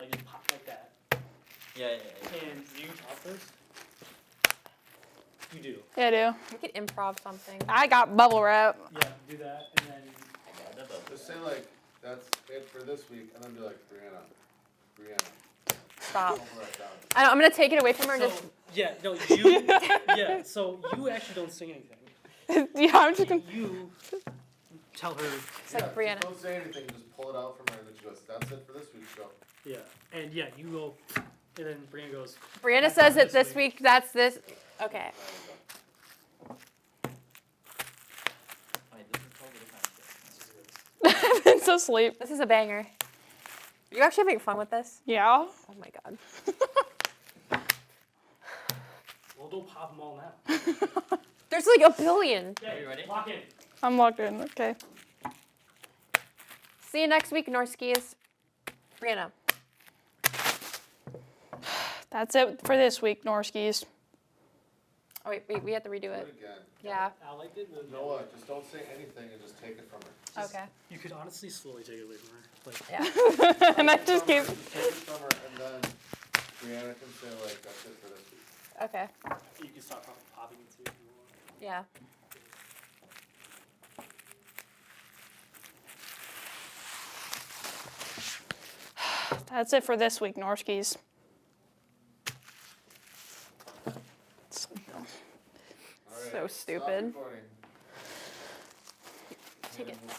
you just pop like that. Yeah. And do you talk first? You do. Yeah, I do. We could improv something. I got bubble wrap. Yeah, do that, and then... Just say like, that's it for this week, and then be like, Brianna. Stop. Don't write down. I'm gonna take it away from her. So, Just yeah, no, you... yeah, so you actually don't sing anything. Yeah, I'm just gonna. You tell her... it's like Brianna. Just don't say anything, just pull it out from her, and then she goes, that's it for this week's show. Yeah, and yeah, you go... And then Brianna goes... Brianna says it this week. That's this. Okay. Wait, this is totally different. I've been so asleep. This is a banger. You actually having fun with this? Yeah. Oh my god. Well, don't pop them all now. There's like a billion. Okay, Are you ready? Lock in. I'm locked in. Okay. See you next week, Norskis. Brianna. That's it for this week, Norskis. Oh wait, we have to redo Do it. it again. Yeah. I liked it. But Noah, just don't say anything and just take it from her. Okay. You could honestly slowly take it away from her. Like, Yeah. And I just Take it keep. from her, just take it from her, and then Brianna can say like, that's it for this week. Okay. you can start popping it too if you want. Yeah. That's it for this week, Norskis. All right, So stop stupid. recording. Take it. And we'll-